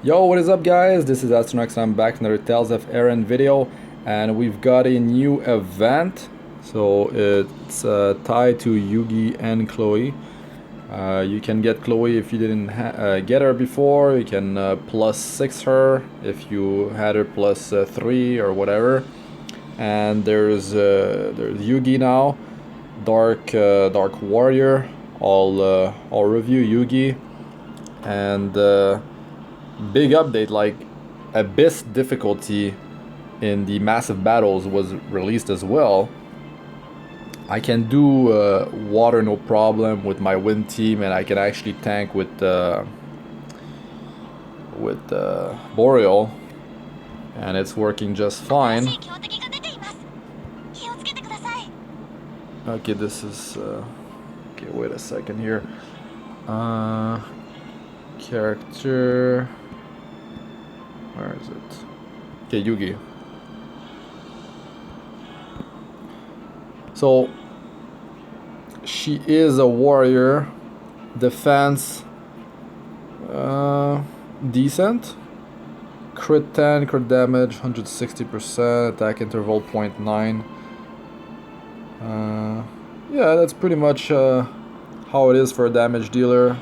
Yo, what is up guys? This is Astranox and I'm back in another Tales of ERIN video, and we've got a new event. So it's tied to Yuugi and Chloe. You can get Chloe if you didn't get her before. You can +6 her if you had her +3 or whatever. And there's Yuugi now, Dark Warrior. I'll review Yuugi and. Big update, like Abyss difficulty in the massive battles was released as well. I can do water no problem with my wind team, and I can actually tank with Boreal, and it's working just fine. Okay, this is okay, wait a second here. Character, where is it? Okay, Yuugi. So she is a warrior. Defense decent. Crit 10, crit damage 160%, attack interval 0.9. Yeah, that's pretty much how it is for a damage dealer.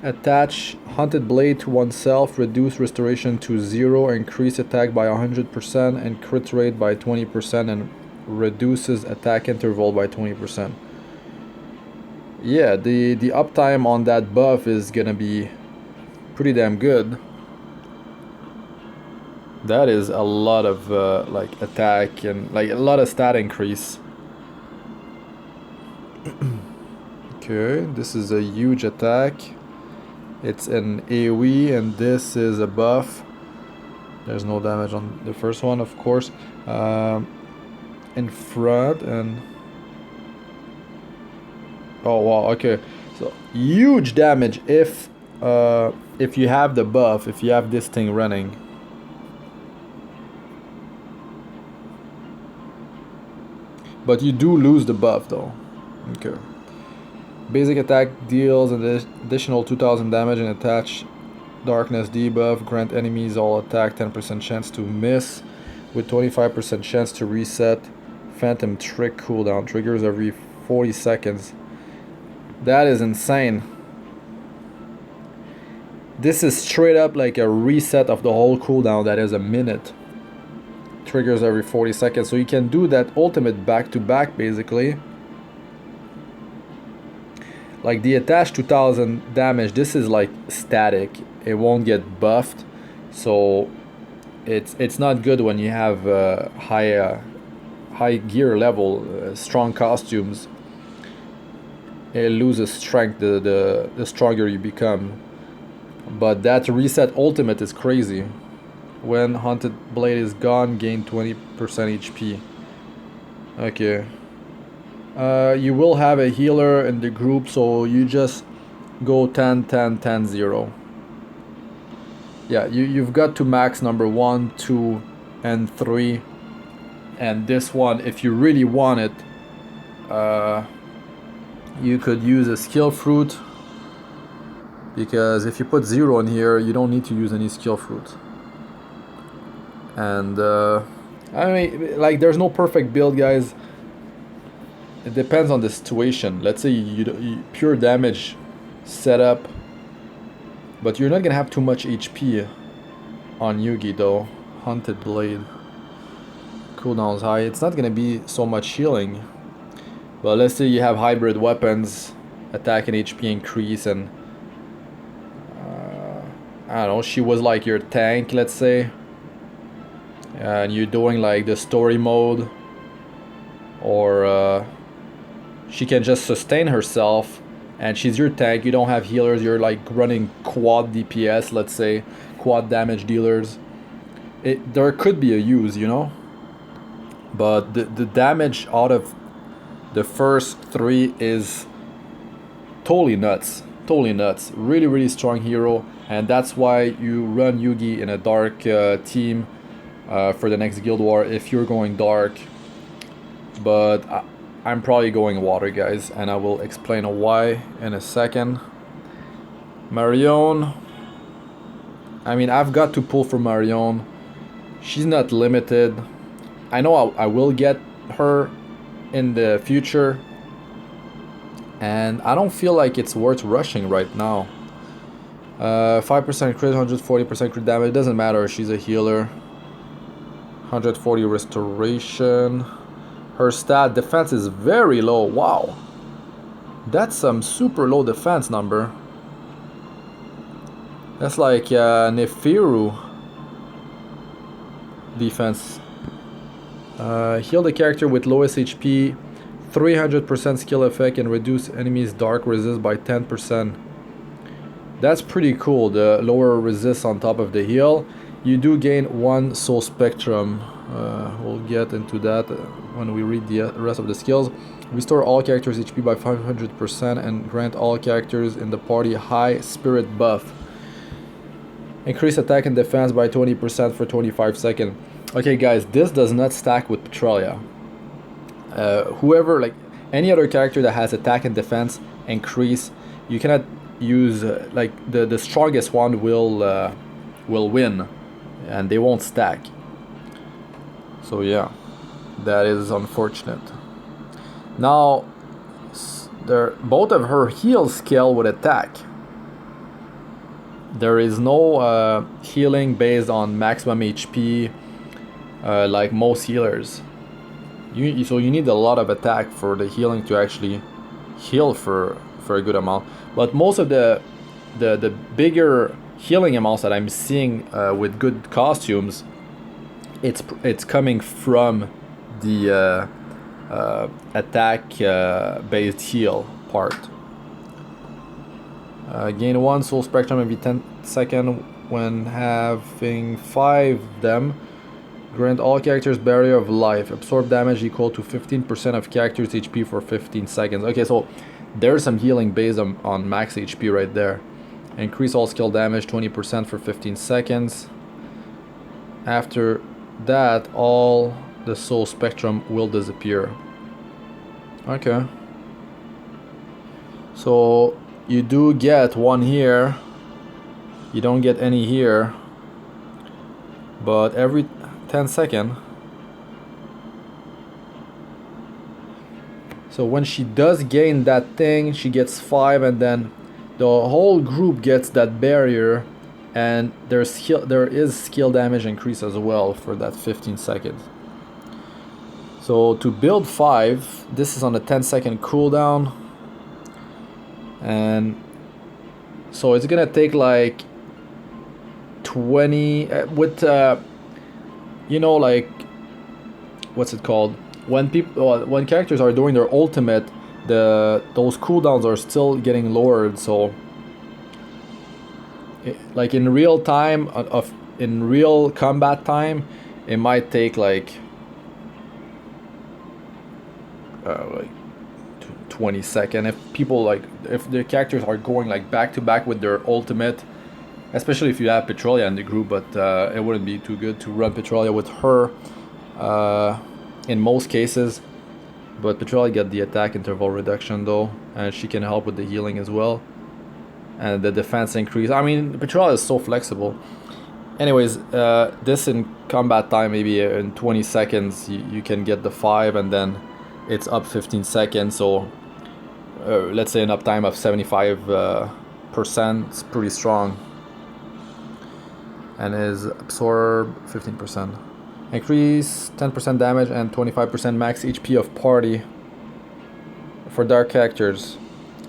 Attach Hunted Blade to oneself, reduce restoration to 0, increase attack by 100% and crit rate by 20%, and reduces attack interval by 20%. Yeah, the uptime on that buff is gonna be pretty damn good. That is a lot of like attack and like a lot of stat increase. Okay, this is a huge attack. It's an AoE, and this is a buff. There's no damage on the first one, of course. In front, and oh wow, okay. So huge damage if you have the buff, if you have this thing running. But you do lose the buff though. Okay. Basic attack deals an additional 2000 damage and attach darkness debuff. Grant enemies all attack 10% chance to miss with 25% chance to reset. Phantom trick cooldown triggers every 40 seconds. That is insane. This is straight up like a reset of the whole cooldown. That is a minute. Triggers every 40 seconds. So you can do that ultimate back to back basically. Like the attached 2000 damage, this is like static. It won't get buffed, so it's not good when you have high gear level, strong costumes. It loses strength the stronger you become. But that reset ultimate is crazy. When Hunted Blade is gone, gain 20% HP. Okay. You will have a healer in the group, so you just go 10 10 10 0. Yeah, you've got to max number 1, 2 and 3, and this one, if you really want it, you could use a skill fruit, because if you put 0 in here, you don't need to use any skill fruit. And I mean, like, there's no perfect build, guys. It depends on the situation. Let's say you pure damage setup, but you're not gonna have too much HP on Yuugi though. Hunted Blade cooldown's high. It's not gonna be so much healing. But let's say you have hybrid weapons, attack and HP increase, and I don't know. She was like your tank, let's say, and you're doing like the story mode, or she can just sustain herself and she's your tank. You don't have healers, you're like running quad DPS, let's say, quad damage dealers. There could be a use, you know, but the damage out of the first 3 is totally nuts. Really strong hero, and that's why you run Yuugi in a dark team for the next guild war if you're going dark. But I'm probably going water, guys, and I will explain why in a second. Marione, I mean, I've got to pull for Marione. She's not limited. I know I will get her in the future, and I don't feel like it's worth rushing right now. 5% crit, 140% crit damage. It doesn't matter. She's a healer. 140 restoration. Her stat defense is very low. Wow, that's some super low defense number. That's like Nefiru defense. Heal the character with lowest HP, 300% skill effect, and reduce enemies' dark resist by 10%. That's pretty cool, the lower resist on top of the heal. You do gain 1 soul spectrum. We'll get into that when we read the rest of the skills. Restore all characters' HP by 500% and grant all characters in the party high spirit buff. Increase attack and defense by 20% for 25 seconds. Okay guys, this does not stack with Petralia. Whoever, like any other character that has attack and defense increase, you cannot use like the strongest one will win, and they won't stack. So yeah, that is unfortunate. Now, both of her heals scale with attack. There is no healing based on maximum HP like most healers. So you need a lot of attack for the healing to actually heal for a good amount. But most of the bigger healing amounts that I'm seeing with good costumes, it's coming from the attack based heal part. Gain 1 soul spectrum every 10 seconds when having 5 them. Grant all characters barrier of life. Absorb damage equal to 15% of characters' HP for 15 seconds. Okay, so there's some healing based on max HP right there. Increase all skill damage 20% for 15 seconds. After that, all the soul spectrum will disappear. Okay. So you do get 1 here. You don't get any here. But every 10 seconds. So when she does gain that thing, she gets 5, and then the whole group gets that barrier, and there is skill damage increase as well for that 15 seconds. So to build 5, this is on a 10-second cooldown, and so it's gonna take like 20 with you know, like, what's it called, when characters are doing their ultimate, those cooldowns are still getting lowered. So like in real time, in real combat time, it might take like 20 seconds if people if the characters are going like back to back with their ultimate, especially if you have Petralia in the group. But it wouldn't be too good to run Petralia with her in most cases. But Petralia got the attack interval reduction though, and she can help with the healing as well, and the defense increase. I mean, Petralia is so flexible. Anyways, this in combat time, maybe in 20 seconds you can get the 5, and then it's up 15 seconds. So let's say an uptime of 75%. It's pretty strong. And is absorb 15%. Increase 10% damage and 25% max HP of party for dark characters,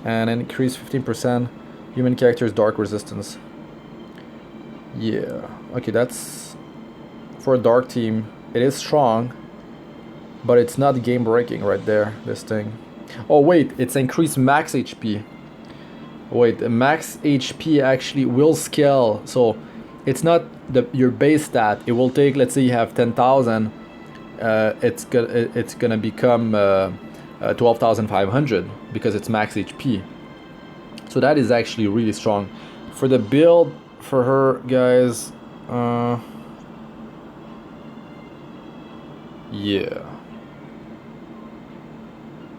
and increase 15% human characters dark resistance. Yeah, okay, that's for a dark team. It is strong, but it's not game breaking right there, this thing. Oh wait, it's increased max HP. Wait, max HP actually will scale, so it's not your base stat. It will take, let's say you have 10,000, it's gonna become 12,500 because it's max HP. So that is actually really strong. For the build for her, guys, yeah.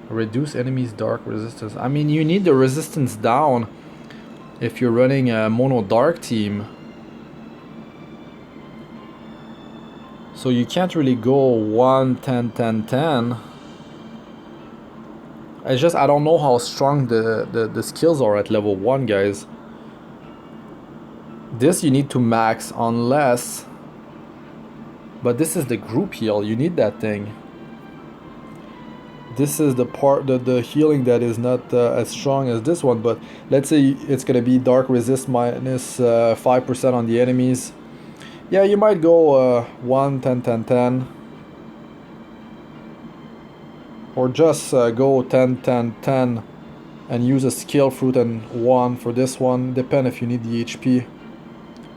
Reduce enemies dark resistance. I mean, you need the resistance down if you're running a mono dark team. So you can't really go 1, 10, 10, 10. It's just I don't know how strong the skills are at level 1, guys. This you need to max unless... But this is the group heal, you need that thing. This is the part, the healing that is not as strong as this one, but let's say it's gonna be dark resist minus 5% on the enemies. Yeah, you might go 1, 10, 10, 10. Or just go 10, 10, 10 and use a skill fruit and 1 for this one. Depend if you need the HP.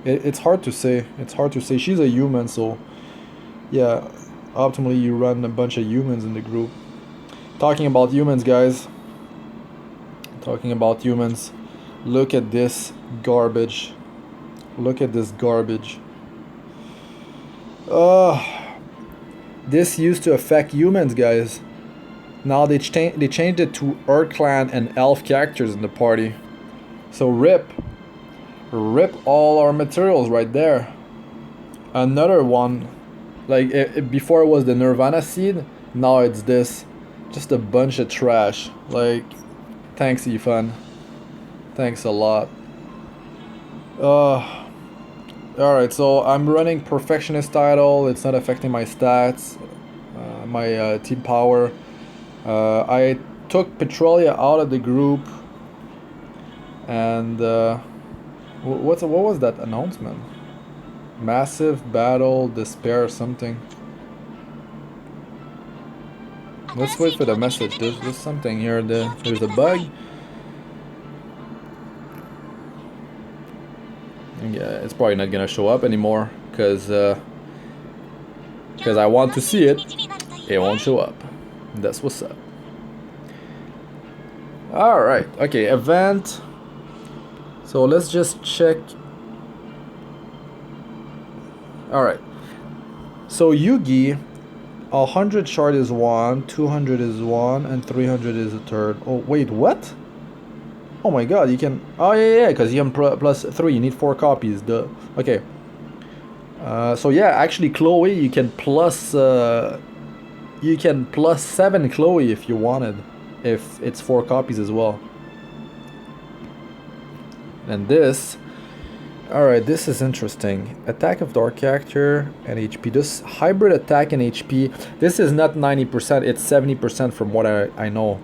It's hard to say. It's hard to say. She's a human, so yeah, optimally you run a bunch of humans in the group. Talking about humans, guys. Talking about humans. Look at this garbage. Look at this garbage. This used to affect humans, guys. Now they changed it to Earth Clan and Elf characters in the party. So rip all our materials right there. Another one, like before it was the Nirvana seed, now it's this. Just a bunch of trash. Like, thanks Ifan. Thanks a lot. Alright, so I'm running Perfectionist title. It's not affecting my stats, my team power. I took Petralia out of the group. And what was that announcement? Massive battle, despair, something. Let's wait for the message. There's something here. There's a bug. Yeah, it's probably not gonna show up anymore because I want to see it. It won't show up. That's what's up. All right. Okay. Event. So let's just check. All right. So Yuugi. 100 shard is 1, 200 is 1, and 300 is a third. Oh, wait, what? Oh my god, you can... Oh, yeah, because you can plus 3, you need 4 copies. Okay. So yeah, actually Chloe, you can plus 7 Chloe if you wanted. If it's 4 copies as well. And this... Alright, this is interesting. Attack of dark character and HP. This hybrid attack and HP, this is not 90%, it's 70% from what I know.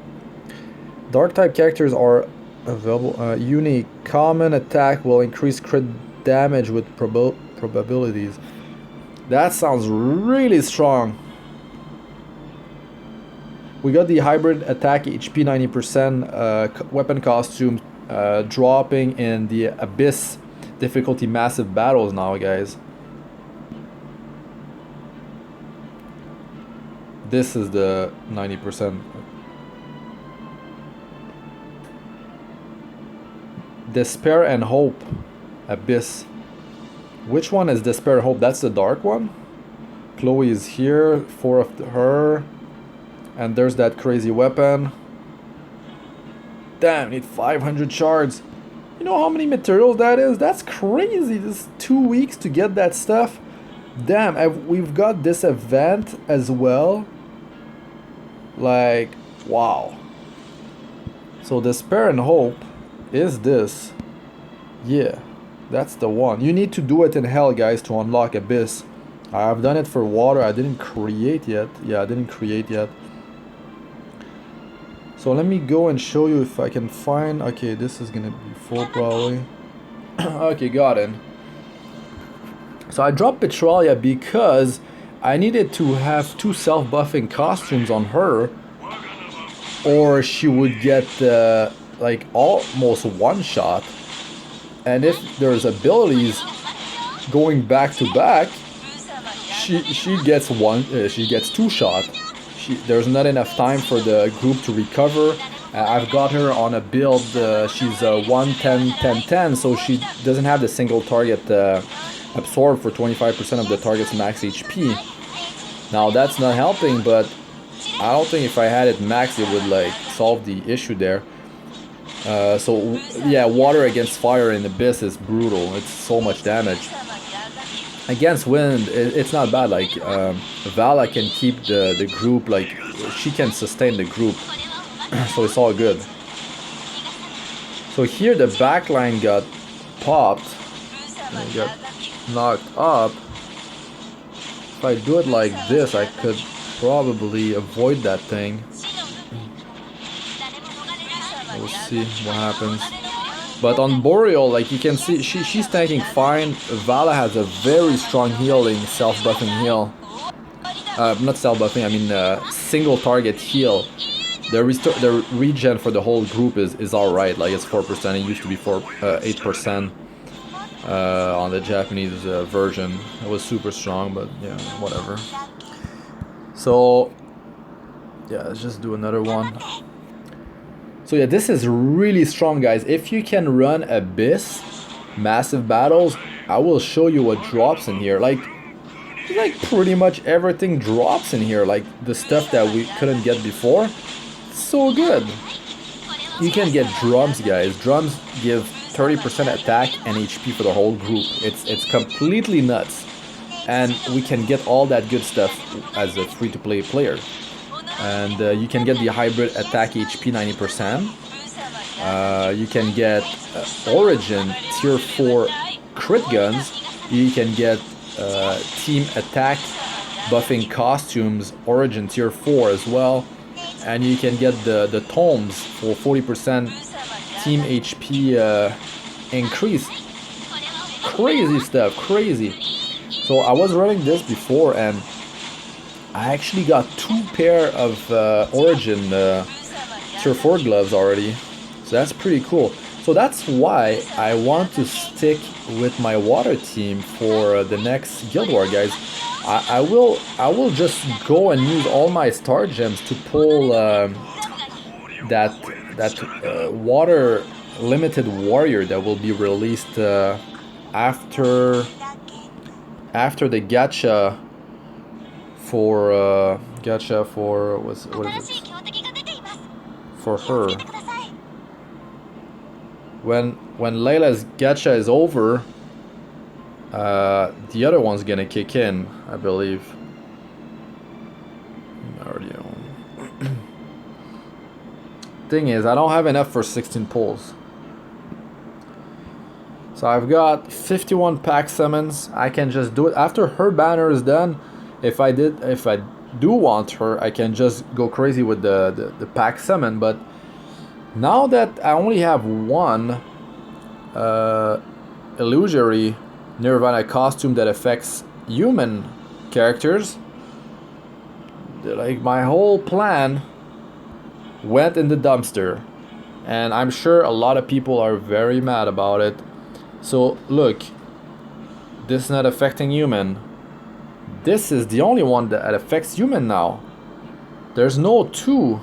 Dark type characters are available. Unique. Common attack will increase crit damage with probabilities. That sounds really strong. We got the hybrid attack HP 90%, weapon costume dropping in the Abyss difficulty massive battles now, guys. This is the 90%. Despair and Hope. Abyss. Which one is Despair and Hope? That's the dark one? Chloe is here. 4 of her. And there's that crazy weapon. Damn, need 500 shards. You know how many materials that is? That's crazy. This is 2 weeks to get that stuff. Damn, we've got this event as well. Like, wow. So Despair and Hope is this. Yeah, that's the one. You need to do it in Hell, guys, to unlock Abyss. I've done it for Water. I didn't create yet. Yeah, I didn't create yet. So let me go and show you if I can find... Okay, this is gonna be full probably. Okay, got it. So I dropped Petralia because I needed to have 2 self-buffing costumes on her, or she would get like almost one shot. And if there's abilities going back to back, she gets 2 shot. There's not enough time for the group to recover. I've got her on a build, she's 1, 10, 10, 10, so she doesn't have the single target absorbed for 25% of the target's max HP. Now that's not helping, but I don't think if I had it max it would like solve the issue there. So yeah, water against fire in Abyss is brutal. It's so much damage. against wind, it's not bad. Like Valla can keep the group, like she can sustain the group, so it's all good. So here the backline got popped and got knocked up. If I do it like this, I could probably avoid that thing. We'll see what happens. But on Boreal, like you can see, she's tanking fine. Valla has a very strong healing, self-buffing heal. Not self-buffing, I mean single target heal. The regen for the whole group is alright, like it's 4%, it used to be 8% on the Japanese version. It was super strong, but yeah, whatever. So, yeah, let's just do another one. So yeah, this is really strong, guys. If you can run Abyss, massive battles, I will show you what drops in here. Like pretty much everything drops in here. Like the stuff that we couldn't get before. So good. You can get drums, guys. Drums give 30% attack and HP for the whole group. It's completely nuts. And we can get all that good stuff as a free-to-play player. And you can get the hybrid attack HP 90%. You can get Origin tier 4 crit guns. You can get team attack buffing costumes, Origin tier 4 as well. And you can get the tomes for 40% team HP increase. Crazy stuff, crazy. So I was running this before and I actually got 2 pair of Origin tier 4 gloves already. So that's pretty cool. So that's why I want to stick with my water team for the next Guild War, guys. I will just go and use all my star gems to pull that water limited warrior that will be released after the gacha for what is it? For her. When Layla's gacha is over, the other one's gonna kick in, I believe. Thing is, I don't have enough for 16 pulls. So I've got 51 pack summons. I can just do it after her banner is done. If I do want her, I can just go crazy with the pack summon. But now that I only have one illusory nirvana costume that affects human characters, like my whole plan went in the dumpster, and I'm sure a lot of people are very mad about it. So look, this is not affecting human. This is the only one that affects human now. There's no 2.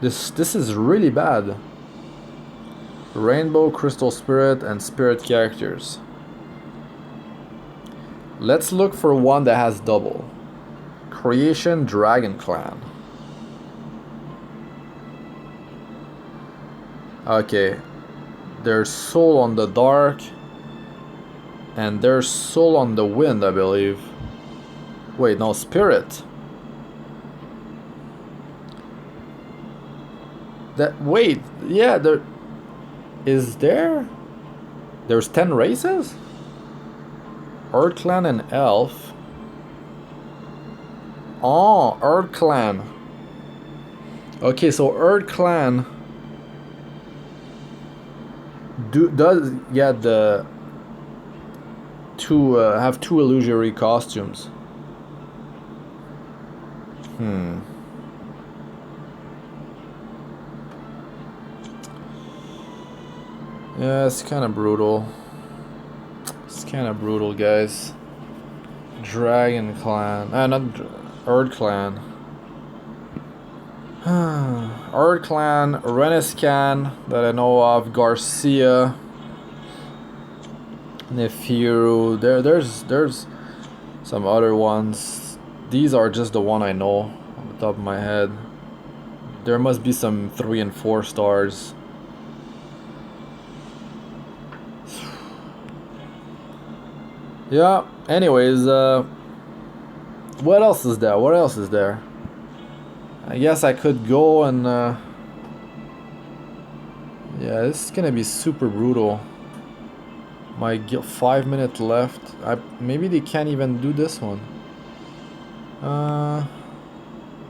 This is really bad. Rainbow, Crystal Spirit, and Spirit characters. Let's look for one that has double. Creation, Dragon Clan. Okay. There's Soul on the Dark. And there's Soul on the Wind, I believe. Wait, no, Spirit. Wait, yeah, there's 10 races? Earth Clan and Elf. Oh, Earth Clan. Okay, so Earth Clan does get the have 2 illusory costumes. Yeah, it's kind of brutal. It's kind of brutal, guys. Dragon Clan. Not Earth Clan. Earth Clan, Reniscan, that I know of, Garcia, Nefiru. There's some other ones. These are just the one I know on the top of my head. There must be some 3 and 4 stars. Yeah, anyways, what else is there? What else is there? I guess I could go and yeah, this is gonna be super brutal. My 5 minutes left. Maybe they can't even do this one.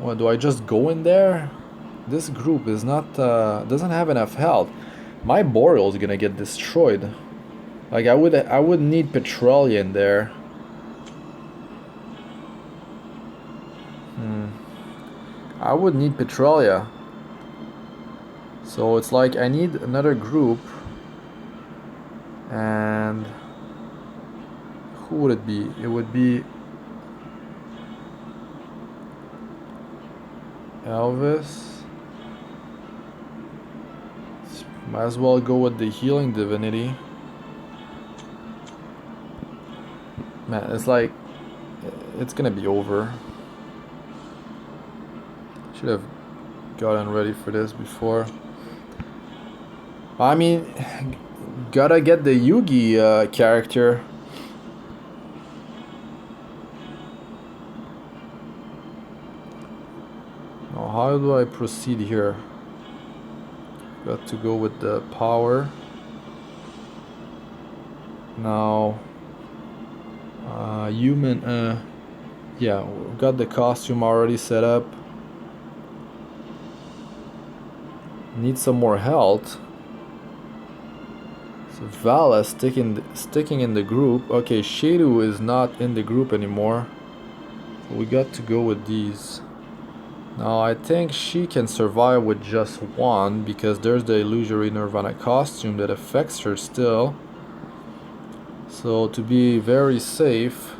What, do I just go in there? This group is not doesn't have enough health. My Boreal is gonna get destroyed. Like I would need Petralia in there. I would need Petralia. So it's like I need another group. And who would it be? It would be Elvis. Might as well go with the healing divinity. Man, it's like it's gonna be over. Should have gotten ready for this before. I mean, gotta get the Yuugi character. Now, how do I proceed here? Got to go with the power. Now, human. Yeah, we've got the costume already set up. Need some more health. So Valla sticking in the group. Okay, Shaedu is not in the group anymore. So we got to go with these. Now I think she can survive with just one because there's the illusory nirvana costume that affects her still. So to be very safe,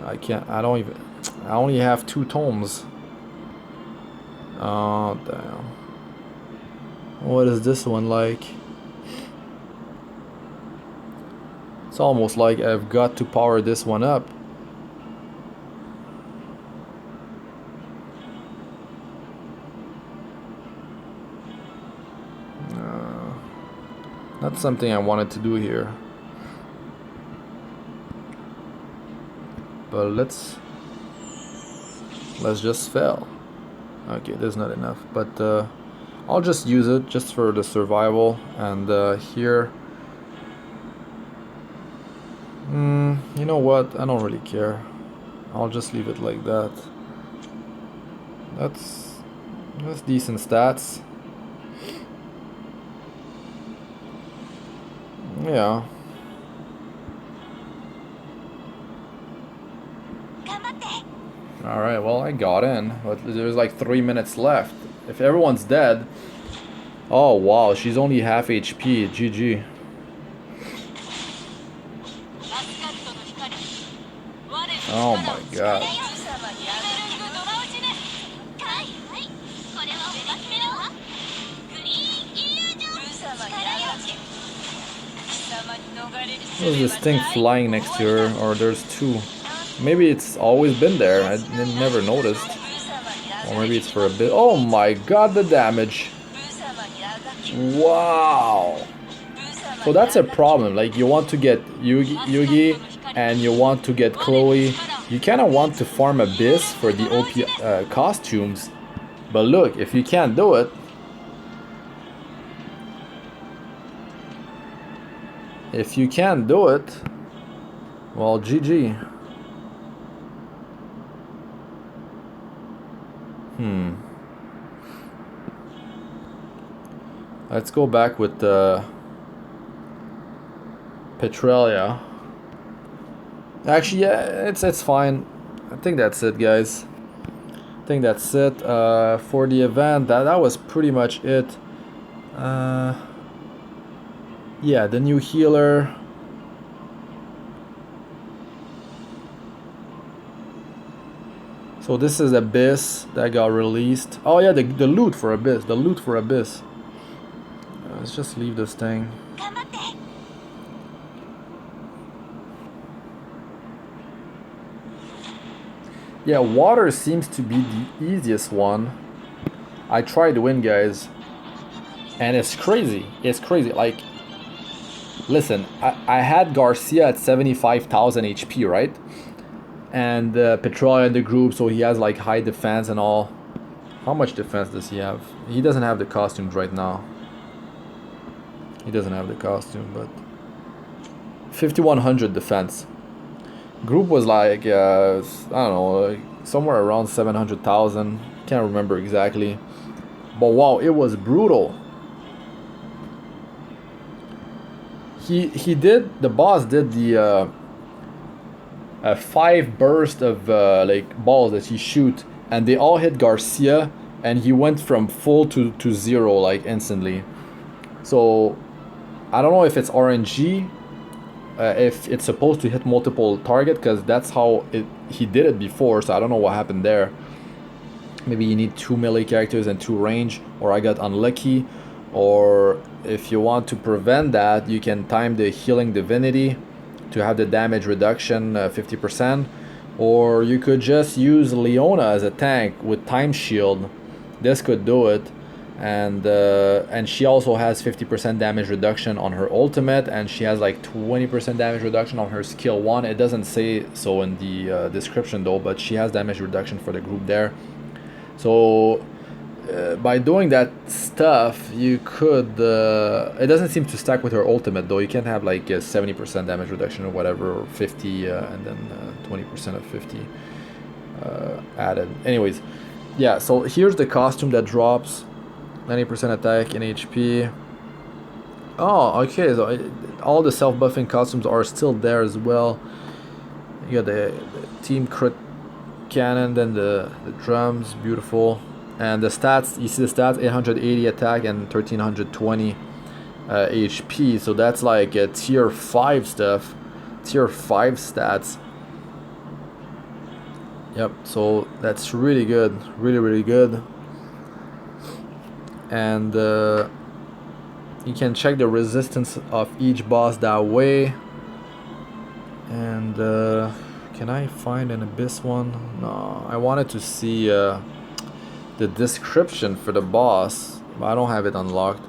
I only have 2 tomes. Oh damn. What is this one like? It's almost like I've got to power this one up. Not something I wanted to do here. But let's just fail. Okay, there's not enough, but I'll just use it just for the survival. And here, you know what? I don't really care. I'll just leave it like that. That's decent stats. Yeah. Alright, well, I got in, but there's like 3 minutes left. If everyone's dead... Oh, wow, she's only half HP. GG. Oh my god. There's this thing flying next to her, or there's 2. Maybe it's always been there, I never noticed. Or maybe it's for a bit. Oh my god, the damage. Wow. So that's a problem, like you want to get Yugi and you want to get Chloe. You kind of want to farm Abyss for the OP costumes. But look, if you can't do it, well, GG. Let's go back with Petralia. Actually, yeah, it's fine. I think that's it, guys. I think that's it for the event. That was pretty much it. Yeah, the new healer. So this is Abyss that got released. Oh yeah, the loot for Abyss. The loot for Abyss. Let's just leave this thing. Yeah, water seems to be the easiest one. I tried to win, guys. And it's crazy. It's crazy. Like, listen, I had Garcia at 75,000 HP, right? And Petralia in the group, so he has like high defense and all. How much defense does he have? He doesn't have the costumes right now. He doesn't have the costume, but 5100 defense. Group was like I don't know, like somewhere around 700,000. Can't remember exactly, but wow, it was brutal. The boss did the 5 burst of like balls that he shoot, and they all hit Garcia, and he went from full to 0 like instantly. So I don't know if it's RNG, if it's supposed to hit multiple target, because that's how he did it before, so I don't know what happened there. Maybe you need 2 melee characters and 2 range, or I got unlucky. Or if you want to prevent that, you can time the healing divinity to have the damage reduction 50%, or you could just use Leona as a tank with time shield. This could do it, and she also has 50% damage reduction on her ultimate, and she has like 20% damage reduction on her skill 1. It doesn't say so in the description though, but she has damage reduction for the group there. So by doing that stuff, you could it doesn't seem to stack with her ultimate though. You can't have like a 70% damage reduction or whatever, or 50 and then 20% of 50 added. Anyways, yeah, so here's the costume that drops 90% attack in HP. Oh, okay, so all the self-buffing costumes are still there as well. You got the team crit cannon, then the drums, beautiful. And the stats, you see the stats, 880 attack and 1320 HP. So that's like a tier 5 stuff. Tier 5 stats. Yep, so that's really good. Really, really good. And you can check the resistance of each boss that way. And can I find an Abyss one? No, I wanted to see the description for the boss, but I don't have it unlocked.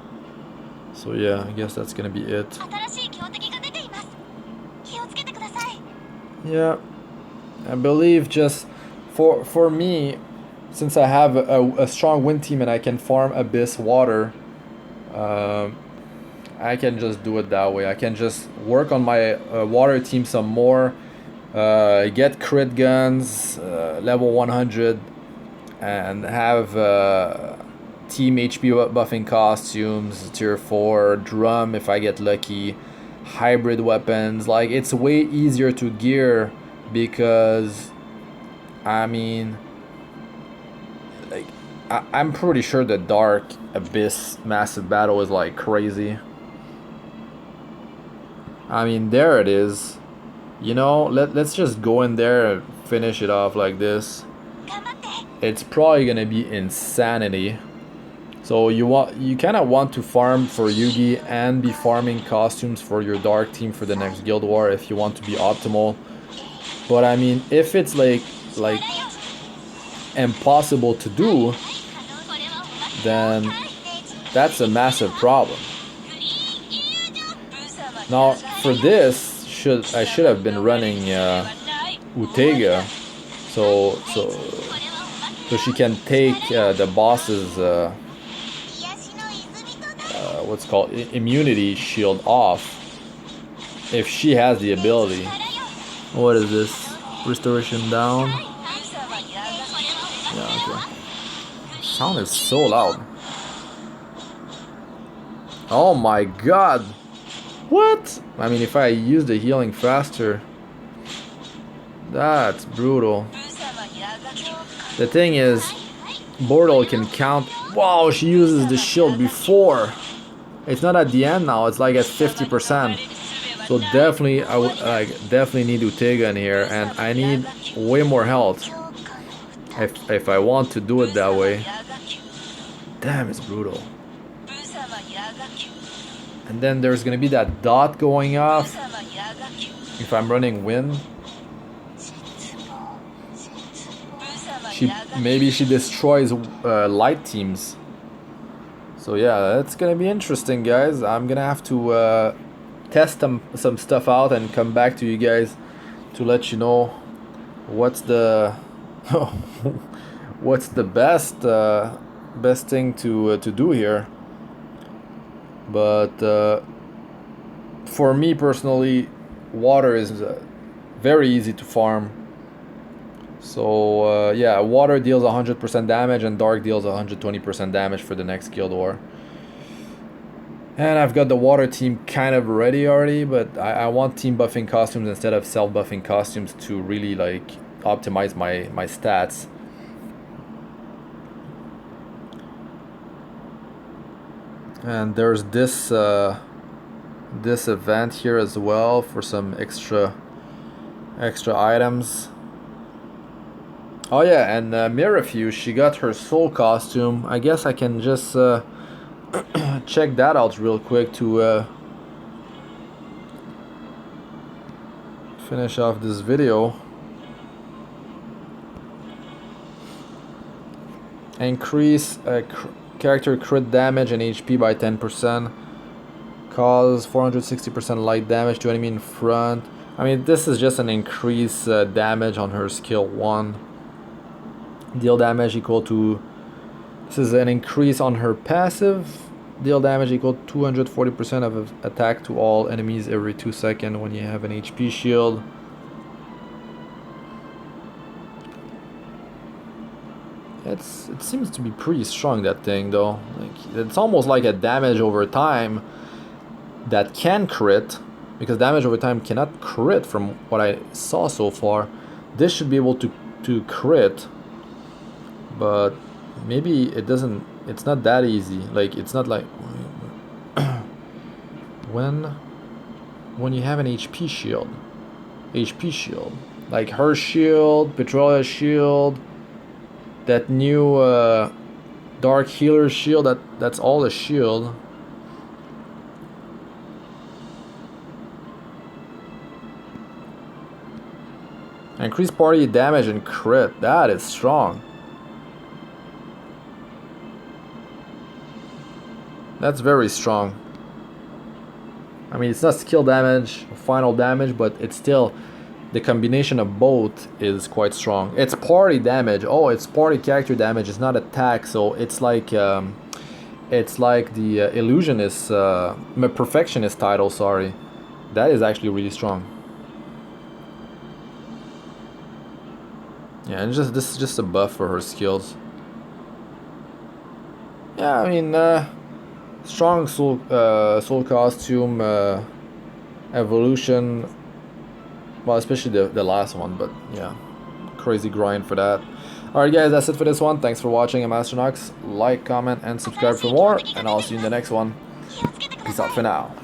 So yeah, I guess that's gonna be it. Yeah, I believe just for me, since I have a strong wind team and I can farm Abyss water, I can just do it that way. I can just work on my water team some more, get crit guns, level 100, and have team HP buffing costumes, tier 4, drum if I get lucky, hybrid weapons. Like, it's way easier to gear because, I mean, like, I'm pretty sure the Dark Abyss massive battle is like crazy. I mean, there it is. You know, let's just go in there and finish it off like this. It's probably gonna be insanity. So you kind of want to farm for Yugi and be farming costumes for your dark team for the next guild war if you want to be optimal. But I mean, if it's like impossible to do, then that's a massive problem. Now for this, I should have been running Utega, so she can take the boss's what's called immunity shield off if she has the ability. What is this? Restoration down. Yeah, okay. Sound is so loud. Oh my god. What? I mean, if I use the healing faster, that's brutal. The thing is, Boreal can count. Wow, she uses the shield before. It's not at the end now. It's like at 50%. So definitely, I would definitely need Utega in here, and I need way more health if I want to do it that way. Damn, it's brutal. And then there's gonna be that dot going off if I'm running wind. Maybe she destroys light teams. So yeah, that's gonna be interesting, guys. I'm gonna have to test some stuff out and come back to you guys to let you know what's the what's the best thing to do here. But for me personally, water is very easy to farm. So yeah, water deals 100% damage and dark deals 120% damage for the next Guild War. And I've got the water team kind of ready already, but I want team buffing costumes instead of self buffing costumes to really like optimize my stats. And there's this this event here as well for some extra items. Oh yeah, and Mirafuse, she got her soul costume. I guess I can just check that out real quick to finish off this video. Increase character crit damage and HP by 10%. Cause 460% light damage to enemy in front. I mean, this is just an increase damage on her skill 1. Deal damage equal to... This is an increase on her passive. Deal damage equal to 240% of attack to all enemies every 2 seconds when you have an HP shield. It seems to be pretty strong, that thing, though. Like, it's almost like a damage over time that can crit, because damage over time cannot crit from what I saw so far. This should be able to crit, but maybe it doesn't. It's not that easy. Like, it's not like when you have an HP shield, like her shield, Petralia's shield, that new dark healer shield, that's all a shield. Increased party damage and crit, that is strong. That's very strong. I mean, it's not skill damage, final damage, but it's still, the combination of both is quite strong. It's party damage. Oh, it's party character damage. It's not attack, so it's like the illusionist, perfectionist title. Sorry, that is actually really strong. Yeah, and this is just a buff for her skills. Yeah, I mean, strong soul costume, evolution. Well, especially the last one, but yeah, crazy grind for that. Alright guys, that's it for this one. Thanks for watching. I'm Astranox. Like, comment, and subscribe for more, and I'll see you in the next one. Peace out for now.